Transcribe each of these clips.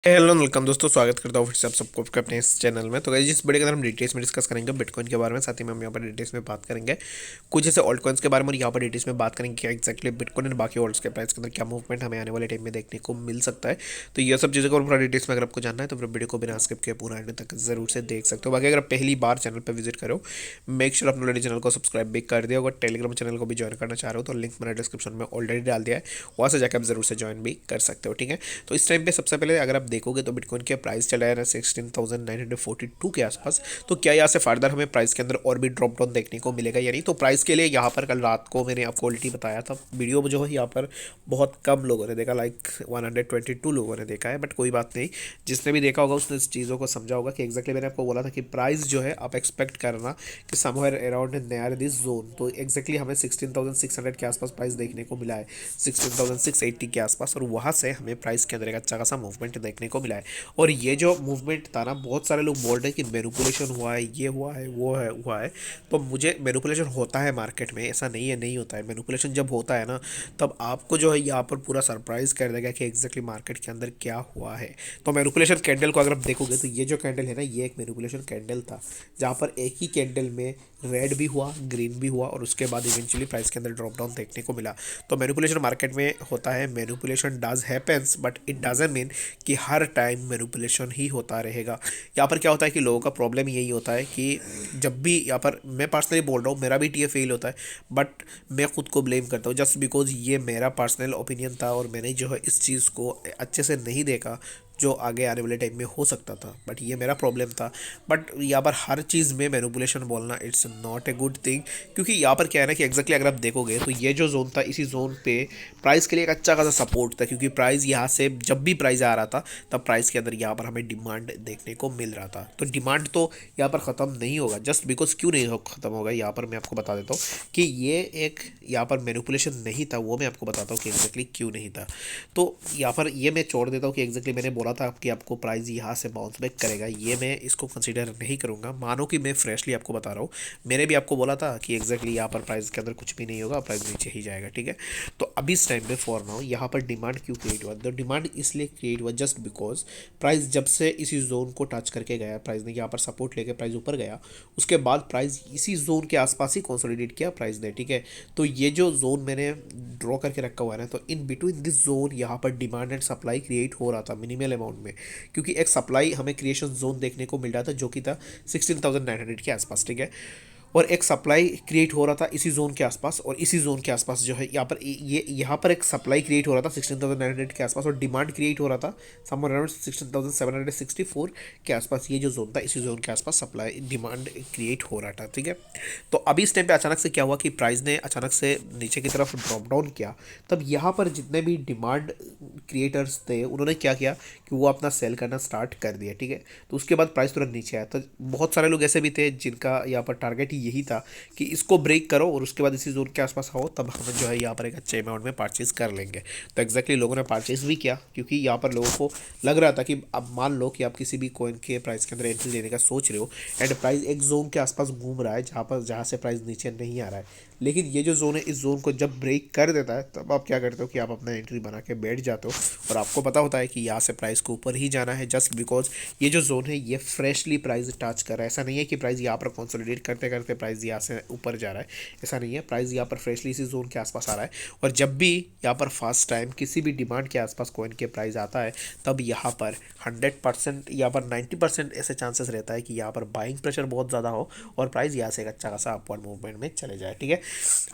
Hello welcome दोस्तों, स्वागत करता हूँ फिर से आप सबको अपने इस चैनल में। तो गाइस जिस वीडियो के अंदर हम डिटेल्स में डिस्कस करेंगे बिटकॉइन के बारे में, साथ ही में हम यहाँ पर डिटेल्स में बात करेंगे कुछ ऐसे ऑल्ट कॉइन्स के बारे में, और यहाँ पर डिटेल्स में बात करेंगे क्या एक्जैक्टली बिटकॉइन और बाकी ऑल्ट्स के प्राइस के अंदर क्या मूवमेंट हमें आने वाले टाइम में देखने को मिल सकता है। तो ये सब चीज़ों को पूरा डिटेल्स में अगर आपको जानना है तो फिर वीडियो को बिना स्किप किए पूरा एंड तक जरूर से देख सकते हो। बाकी अगर पहली बार चैनल पर विजिट करो, मेक श्योर अपने ऑलरेडी चैनल को सब्सक्राइब भी कर दिया। अगर टेलीग्राम चैनल को भी ज्वाइन करना चाह रहे हो तो लिंक मैंने डिस्क्रिप्शन में ऑलरेडी डाल दिया है, वहाँ से जाकर आप जरूर से ज्वाइन भी कर सकते हो। ठीक है, तो इस टाइम पे सबसे पहले अगर आप देखोगे तो बिटकॉइन के प्राइस चला है 16,942 के आसपास। तो क्या यहाँ से फर्दर हमें प्राइस के अंदर और भी ड्रॉप डाउन देखने को मिलेगा या नहीं? तो प्राइस के लिए यहाँ पर कल रात को मैंने आपको ऑलरेडी बताया था, वीडियो जो है यहाँ पर बहुत कम लोगों ने देखा, लाइक 122 लोगों ने देखा है, बट कोई बात नहीं। जिसने भी देखा होगा उसने इस चीज़ों को समझा होगा कि एक्जैक्टली मैंने आपको बोला था कि प्राइस जो है आप एक्सपेक्ट करना कि somewhere around near this zone. तो एक्जैक्टली हमें 16,600 के आसपास प्राइस देखने को मिला है, 16,680 के आसपास, और वहाँ से हमें प्राइस के अंदर एक अच्छा खासा मूवमेंट देखने को मिला है। और ये जो मूवमेंट था ना, बहुत सारे लोग बोल रहे हैं कि मैनिपुलेशन हुआ है, ये हुआ है, वो है हुआ है। तो मुझे मैनिपुलेशन होता है मार्केट में, ऐसा नहीं है नहीं होता है। मैनिपुलेशन जब होता है ना, तब आपको जो है यहाँ पर पूरा सरप्राइज कर देगा कि एग्जैक्टली मार्केट के अंदर क्या हुआ है। तो मैनिपुलेशन कैंडल को अगर आप देखोगे तो ये जो कैंडल है ना, ये एक मैनिपुलेशन कैंडल था, जहाँ पर एक ही कैंडल में रेड भी हुआ, ग्रीन भी हुआ, और उसके बाद इवेंचुअली प्राइस के अंदर ड्रॉप डाउन देखने को मिला। तो मैनिपुलेशन मार्केट में होता है, manipulation does happens, but it doesn't mean कि हर टाइम मैनिपुलेशन ही होता रहेगा। यहाँ पर क्या होता है कि लोगों का प्रॉब्लम यही होता है कि जब भी यहाँ पर मैं पर्सनली बोल रहा हूँ, मेरा भी टीए फेल होता है, बट मैं खुद को ब्लेम करता हूँ जस्ट बिकॉज ये मेरा पर्सनल ओपिनियन था और मैंने जो है इस चीज़ को अच्छे से नहीं देखा जो आगे आने वाले टाइम में हो सकता था, बट ये मेरा प्रॉब्लम था। बट यहाँ पर हर चीज़ में मैनिपुलेशन बोलना it's not a good thing, क्योंकि यहाँ पर क्या है ना कि एग्जैक्टली अगर आप देखोगे तो ये जो जोन था, इसी जोन पे प्राइस के लिए एक अच्छा खासा सपोर्ट था, क्योंकि प्राइस यहाँ से जब भी प्राइस आ रहा था तब प्राइस के अंदर यहाँ पर हमें डिमांड देखने को मिल रहा था। तो डिमांड तो यहाँ पर ख़त्म नहीं होगा जस्ट बिकॉज, क्यों नहीं ख़त्म होगा यहाँ पर मैं आपको बता देता हूँ कि ये एक यहाँ पर मैनिपुलेशन नहीं था, वो मैं आपको बताता हूँ कि एग्जैक्टली क्यों नहीं था। तो यहाँ पर ये मैं छोड़ देता हूँ कि एग्जैक्टली मैंने बोला था कि आपको प्राइस यहाँ से बाउंस बैक करेगा, ये मैं इसको कंसीडर नहीं करूँगा। मानो कि मैं फ्रेशली आपको बता रहा हूँ, मैंने भी आपको बोला था कि एग्जैक्टली यहाँ पर प्राइस के अंदर कुछ भी नहीं होगा, प्राइस नीचे ही जाएगा। ठीक है, तो अभी इस टाइम पे फॉर नाउ यहाँ पर डिमांड क्यों क्रिएट हुआ? तो डिमांड इसलिए क्रिएट हुआ जस्ट बिकॉज प्राइस जब से इसी जोन को टच करके गया, प्राइस ने यहाँ पर सपोर्ट लेके प्राइस ऊपर गया, उसके बाद प्राइस इसी जोन के आसपास ही कंसोलिडेट किया प्राइस ने। ठीक है, तो ये जो जोन मैंने ड्रॉ करके रखा हुआ है ना, तो इन बिटवीन दिस जोन यहाँ पर डिमांड एंड सप्लाई क्रिएट हो रहा था मिनिमल अमाउंट में, क्योंकि एक सप्लाई हमें क्रिएशन जोन देखने को मिल रहा था जो कि था 16,900 के आसपास। ठीक है, और एक सप्लाई क्रिएट हो रहा था इसी जोन के आसपास, और इसी जोन के आसपास जो है यहाँ पर ये यहाँ पर एक सप्लाई क्रिएट हो रहा था 16,900 के आसपास, और डिमांड क्रिएट हो रहा था समवेयर अराउंड 16,764 के आसपास। ये जो जोन था, इसी जोन के आसपास सप्लाई डिमांड क्रिएट हो रहा था। ठीक है, तो अभी इस टाइम पे अचानक से क्या हुआ कि प्राइस ने अचानक से नीचे की तरफ ड्रॉप डाउन किया। तब यहाँ पर जितने भी डिमांड क्रिएटर्स थे उन्होंने क्या किया कि वो अपना सेल करना स्टार्ट कर दिया। ठीक है, तो उसके बाद प्राइस तुरंत नीचे आया। तो बहुत सारे लोग ऐसे भी थे जिनका यहाँ पर टारगेट यही था कि इसको ब्रेक करो और उसके बाद इसी जोन के आसपास आओ, तब हम जो है यहाँ पर एक अच्छे अमाउंट में परचेज कर लेंगे। तो एक्जैक्टली लोगों ने परचेज भी किया, क्योंकि यहाँ पर लोगों को लग रहा था कि अब मान लो कि आप किसी भी कॉइन के प्राइस के अंदर एंट्री लेने का सोच रहे हो एंड प्राइस एक जोन के आसपास घूम रहा है जहाँ से प्राइस नीचे नहीं आ रहा है, लेकिन ये जो जोन है, इस जोन को जब ब्रेक कर देता है तब आप क्या करते हो कि आप अपना एंट्री बना के बैठ जाते हो, और आपको पता होता है कि यहाँ से प्राइस को ऊपर ही जाना है जस्ट बिकॉज ये जो जोन है ये फ्रेशली प्राइस टच कर रहा है। ऐसा नहीं है कि प्राइस यहाँ पर कंसोलिडेट करते करते प्राइस यहाँ से ऊपर जा रहा है, ऐसा नहीं है। प्राइस यहाँ पर फ्रेशली इसी जोन के आसपास आ रहा है, और जब भी यहाँ पर फर्स्ट टाइम किसी भी डिमांड के आसपास कॉइन के प्राइस आता है, तब यहाँ पर 100% यहाँ पर 90% ऐसे चांसेस रहता है कि यहाँ पर बाइंग प्रेशर बहुत ज़्यादा हो और प्राइस यहाँ से एक अच्छा खासा अपवर्ड मूवमेंट में चले जाए। ठीक है,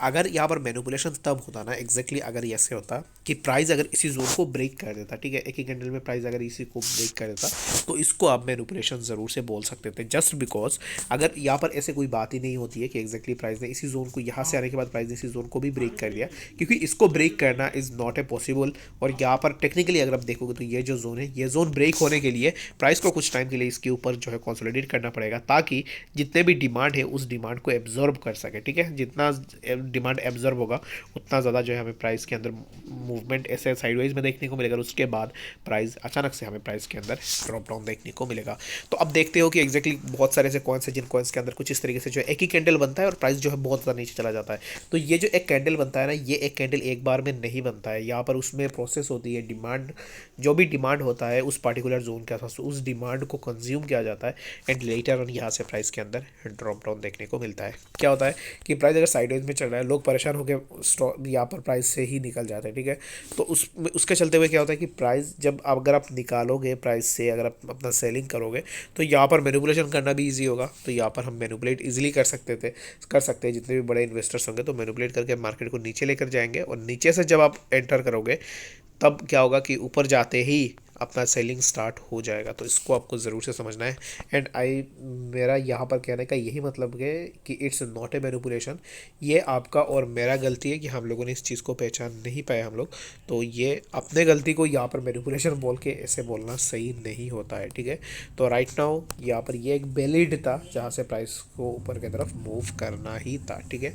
अगर यहाँ पर मैनिपुलेशन तब होता ना, एग्जैक्टली अगर ऐसे होता कि प्राइस अगर इसी जोन को ब्रेक कर देता, ठीक है, एक ही कैंडल में प्राइस अगर इसी को ब्रेक कर देता, तो इसको आप मैनिपुलेशन ज़रूर से बोल सकते थे जस्ट बिकॉज अगर यहाँ पर ऐसे कोई बात ही नहीं होती है कि एग्जैक्टली प्राइस ने इसी जोन को, यहाँ से आने के बाद प्राइस ने इसी जोन को भी ब्रेक कर दिया, क्योंकि इसको ब्रेक करना इज़ नॉट ए पॉसिबल। और यहाँ पर टेक्निकली अगर आप देखोगे तो ये जो जोन है, ये जोन ब्रेक होने के लिए प्राइस को कुछ टाइम के लिए इसके ऊपर जो है कंसोलिडेट करना पड़ेगा, ताकि जितने भी डिमांड है उस डिमांड को एब्जॉर्ब कर सके। ठीक है, जितना डिमांड एब्जॉर्ब होगा उतना ज़्यादा जो है हमें प्राइस के अंदर मूवमेंट ऐसे साइडवाइज में देखने को मिलेगा, उसके बाद प्राइस अचानक से हमें प्राइस के अंदर ड्रॉप डाउन देखने को मिलेगा। तो अब देखते हो कि एग्जैक्टली बहुत सारे ऐसे कॉइन्स हैं जिन कॉइन्स के अंदर कुछ इस तरीके से जो है एक ही कैंडल बनता है और प्राइस जो है बहुत ज़्यादा नीचे चला जाता है। तो ये जो एक कैंडल बनता है ना, ये एक कैंडल एक बार में नहीं बनता है, यहाँ पर उसमें प्रोसेस होती है, डिमांड, जो भी डिमांड होता है उस पार्टिकुलर जोन के आसपास उस डिमांड को कंज्यूम किया जाता है एंड लेटर ऑन यहाँ से प्राइस के अंदर ड्रॉप डाउन देखने को मिलता है। क्या होता है कि प्राइस अगर साइडवेज में चल रहा है, लोग परेशान होकर स्टॉक यहाँ पर प्राइस से ही निकल जाते हैं, ठीक है। तो उसके चलते हुए क्या होता है कि प्राइस जब अगर आप निकालोगे प्राइस से, अगर आप अपना सेलिंग करोगे तो यहाँ पर मैनिपुलेशन करना भी ईजी होगा। तो यहाँ पर हम मैनिपुलेट ईजिली कर सकते हैं, जितने भी बड़े इन्वेस्टर्स होंगे तो मैनिपुलेट करके मार्केट को नीचे लेकर जाएंगे, और नीचे से जब आप एंटर करोगे तब क्या होगा कि ऊपर जाते ही अपना सेलिंग स्टार्ट हो जाएगा। तो इसको आपको ज़रूर से समझना है। एंड मेरा यहाँ पर कहने का यही मतलब है कि इट्स नॉट ए मैनिपुलेशन, ये आपका और मेरा गलती है कि हम लोगों ने इस चीज़ को पहचान नहीं पाए हम लोग। तो ये अपने गलती को यहाँ पर मैनिपुलेशन बोल के ऐसे बोलना सही नहीं होता है, ठीक है। तो राइट नाउ यहाँ पर ये एक वैलिड था जहाँ से प्राइस को ऊपर की तरफ मूव करना ही था, ठीक है।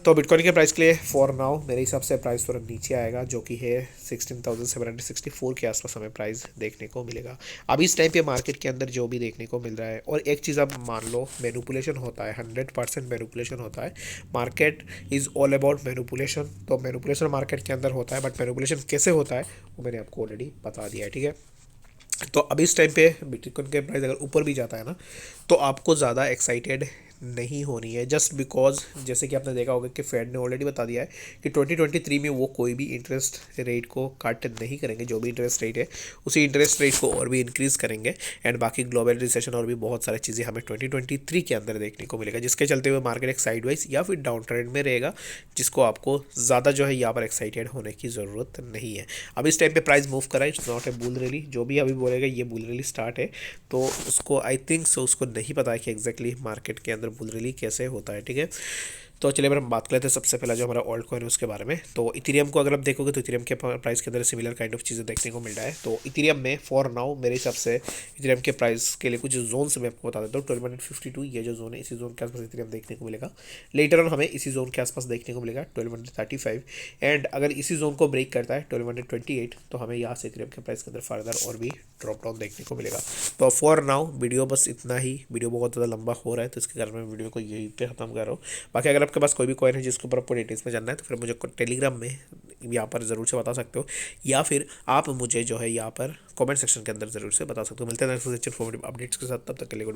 तो बिटकॉइन के प्राइस के लिए फॉर नाउ मेरे हिसाब से प्राइस थोड़ा नीचे आएगा, जो कि है 16,764 के आसपास हमें प्राइस देखने को मिलेगा अभी इस टाइम पे मार्केट के अंदर जो भी देखने को मिल रहा है। और एक चीज़ आप मान लो, मैनिपुलेशन होता है, 100% मैनिपुलेशन होता है। Market is all about manipulation. तो मैनिपुलेशन मार्केट के अंदर होता है, बट मैनिपुलेशन कैसे होता है वो मैंने आपको ऑलरेडी बता दिया है, ठीक है। तो अभी इस टाइम पे बिटकॉइन के प्राइस अगर ऊपर भी जाता है ना, तो आपको ज़्यादा एक्साइटेड नहीं होनी है, जस्ट बिकॉज जैसे कि आपने देखा होगा कि फेड ने ऑलरेडी बता दिया है कि 2023 में वो कोई भी इंटरेस्ट रेट को कट नहीं करेंगे। जो भी इंटरेस्ट रेट है उसी इंटरेस्ट रेट को और भी इंक्रीज़ करेंगे। एंड बाकी ग्लोबल रिसेशन और भी बहुत सारी चीज़ें हमें 2023 के अंदर देखने को मिलेगा, जिसके चलते हुए मार्केट एक साइडवाइज या फिर डाउन ट्रेंड में रहेगा, जिसको आपको ज़्यादा जो है यहाँ पर एक्साइटेड होने की ज़रूरत नहीं है। अब इस टाइम पे प्राइस मूव करा है, it's not a bull rally. जो भी अभी बोलेगा ये बुल रैली स्टार्ट है, तो उसको आई थिंक सो उसको नहीं पता है कि एग्जैक्टली मार्केट के अंदर बुल रैली कैसे होता है, ठीक है। तो चलिए अगर हम बात कर लेते हैं सबसे पहला जो हमारा ऑल्ट कॉइन है उसके बारे में। तो इथेरियम को अगर आप देखोगे तो इथेरियम के प्राइस के अंदर सिमिलर काइंड ऑफ चीज़ें देखने को मिल रहा है। तो इथेरियम में फॉर नाउ मेरे हिसाब से इथेरियम के प्राइस के लिए कुछ जोन से मैं आपको बता देता हूँ। 1252 ये जो जोन है, इसी जोन के आसपास इथेरियम देखने को मिलेगा। लेटर ऑन हमें इसी जोन के आसपास देखने को मिलेगा 1235। एंड अगर इसी जोन को ब्रेक करता है 1228, तो हमें यहाँ से इथेरियम के प्राइस के अंदर फर्दर और भी ड्रॉप डाउन देखने को मिलेगा। तो फॉर नाउ वीडियो बस इतना ही। वीडियो बहुत ज़्यादा लंबा हो रहा है, तो इसके कारण मैं वीडियो को यहीं पे ख़त्म कर रहा हूँ। बाकी अगर आपके पास कोई भी कॉइन है जिसके ऊपर आपको डिटेल्स में जानना है, तो फिर मुझे टेलीग्राम में यहाँ पर ज़रूर से बता सकते हो, या फिर आप मुझे जो है यहाँ पर कमेंट सेक्शन के अंदर ज़रूर से बता सकते हो। मिलते हैं नेक्स्ट इन्फॉर्मेटिव अपडेट्स के साथ, तब तक के लिए गुड बाय।